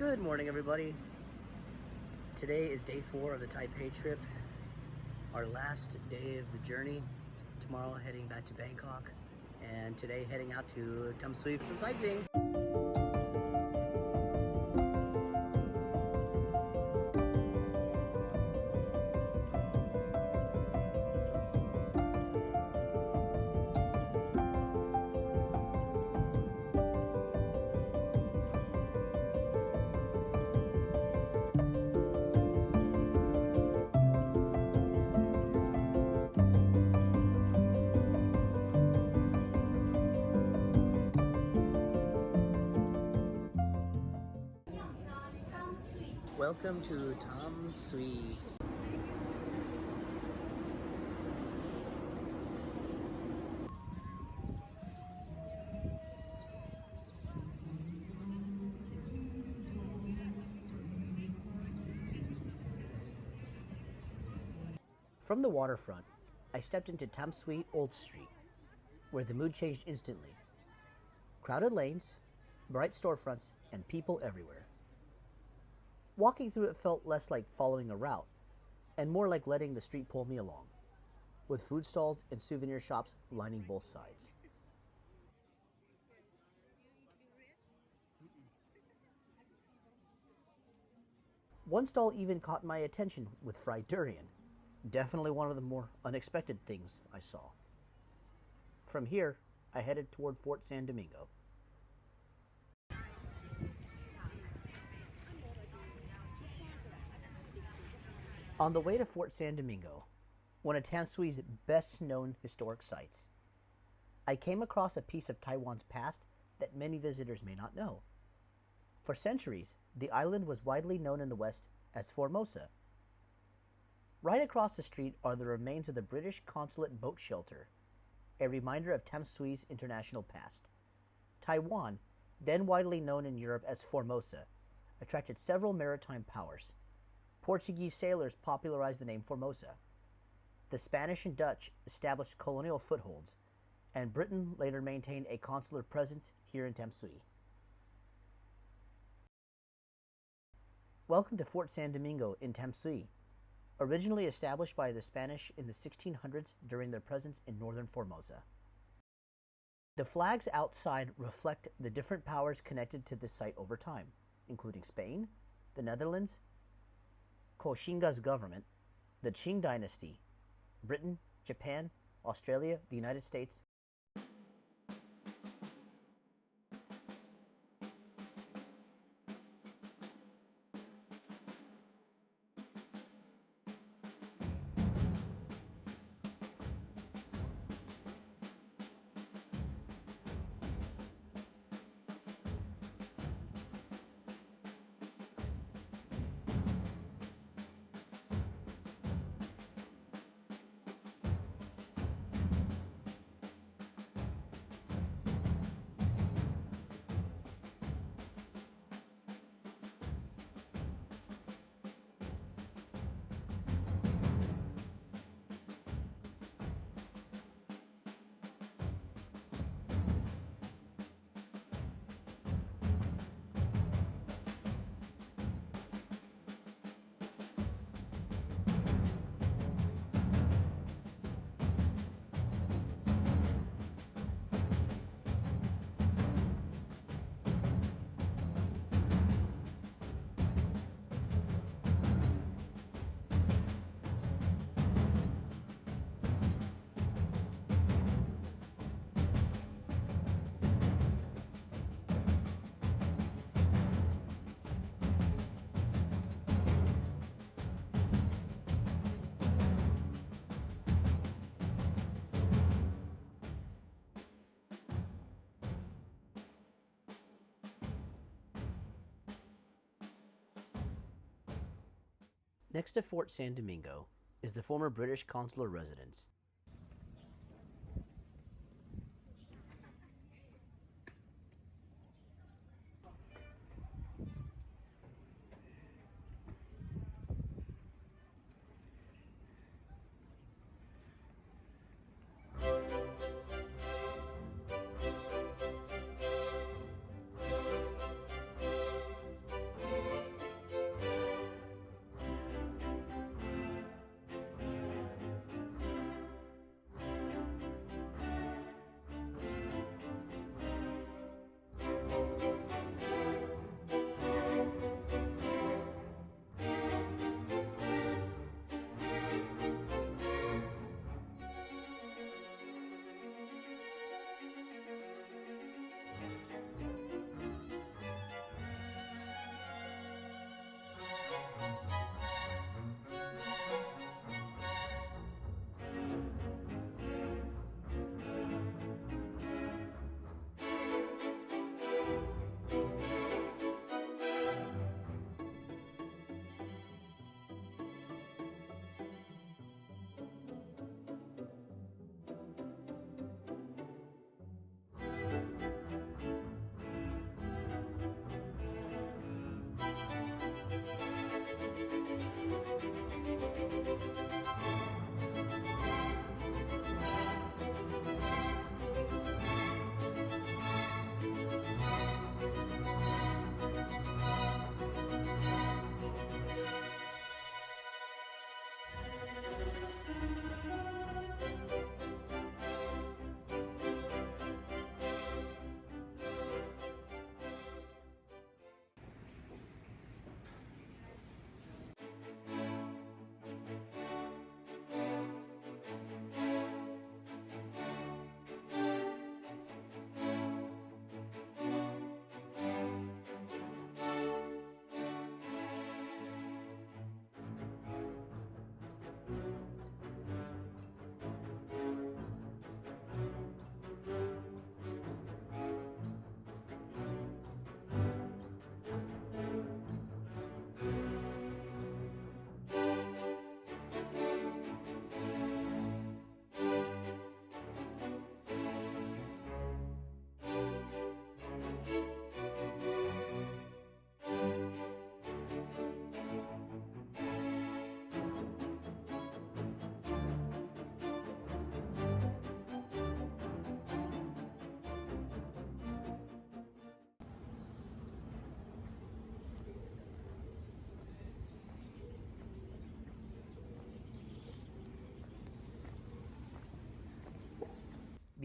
Good morning, everybody. Today is day 4 of the Taipei trip, our last day of the journey. Tomorrow heading back to Bangkok, and today heading out to Tamsui for some sightseeing. Welcome to Tamsui. From the waterfront, I stepped into Tamsui Old Street, where the mood changed instantly. Crowded lanes, bright storefronts, and people everywhere. Walking through it felt less like following a route, and more like letting the street pull me along, with food stalls and souvenir shops lining both sides. One stall even caught my attention with fried durian, definitely one of the more unexpected things I saw. From here, I headed toward Fort San Domingo. On the way to Fort San Domingo, one of Tamsui's best-known historic sites, I came across a piece of Taiwan's past that many visitors may not know. For centuries, the island was widely known in the West as Formosa. Right across the street are the remains of the British Consulate boat shelter, a reminder of Tamsui's international past. Taiwan, then widely known in Europe as Formosa, attracted several maritime powers. Portuguese sailors popularized the name Formosa. The Spanish and Dutch established colonial footholds, and Britain later maintained a consular presence here in Tamsui. Welcome to Fort San Domingo in Tamsui, originally established by the Spanish in the 1600s during their presence in northern Formosa. The flags outside reflect the different powers connected to this site over time, including Spain, the Netherlands, Koxinga's government, the Qing dynasty, Britain, Japan, Australia, the United States. Next to Fort San Domingo is the former British Consular Residence.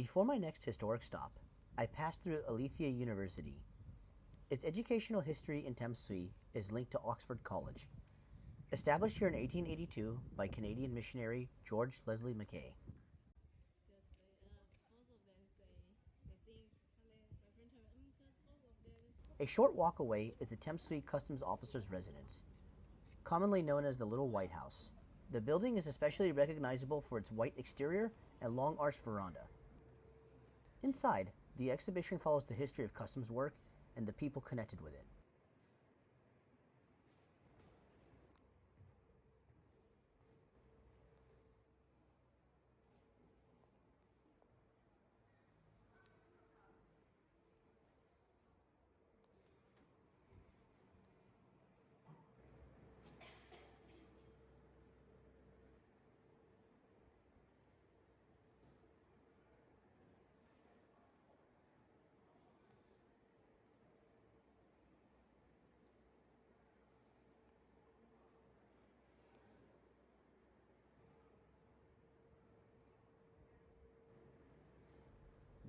Before my next historic stop, I passed through Aletheia University. Its educational history in Tamsui is linked to Oxford College, established here in 1882 by Canadian missionary George Leslie Mackay. A short walk away is the Tamsui Customs Officer's Residence, commonly known as the Little White House. The building is especially recognizable for its white exterior and long arched veranda. Inside, the exhibition follows the history of customs work and the people connected with it.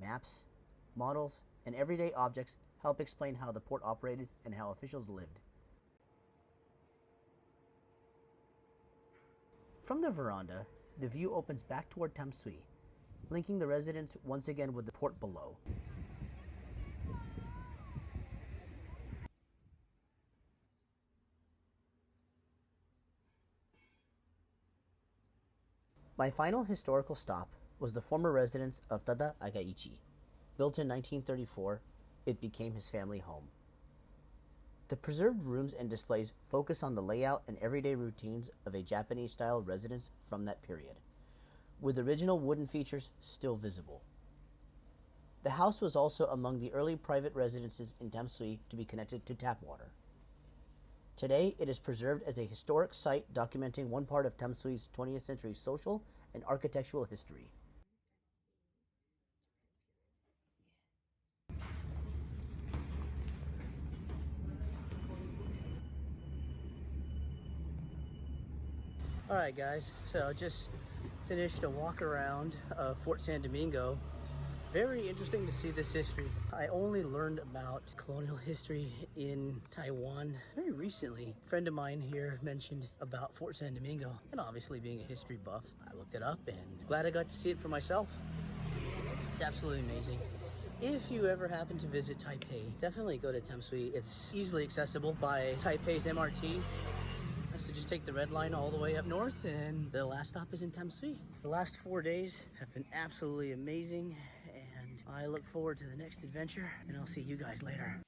Maps, models, and everyday objects help explain how the port operated and how officials lived. From the veranda, the view opens back toward Tamsui, linking the residence once again with the port below. My final historical stop was the former residence of Tada Eikichi. Built in 1934, it became his family home. The preserved rooms and displays focus on the layout and everyday routines of a Japanese-style residence from that period, with original wooden features still visible. The house was also among the early private residences in Tamsui to be connected to tap water. Today, it is preserved as a historic site documenting one part of Tamsui's 20th century social and architectural history. Alright guys, so just finished a walk around of Fort San Domingo. Very interesting to see this history. I only learned about colonial history in Taiwan very recently. A friend of mine here mentioned about Fort San Domingo, and obviously being a history buff, I looked it up and glad I got to see it for myself. It's absolutely amazing. If you ever happen to visit Taipei, definitely go to Tamsui. It's easily accessible by Taipei's MRT. So just take the red line all the way up north, and the last stop is in Tamsui. The last 4 days have been absolutely amazing, and I look forward to the next adventure, and I'll see you guys later.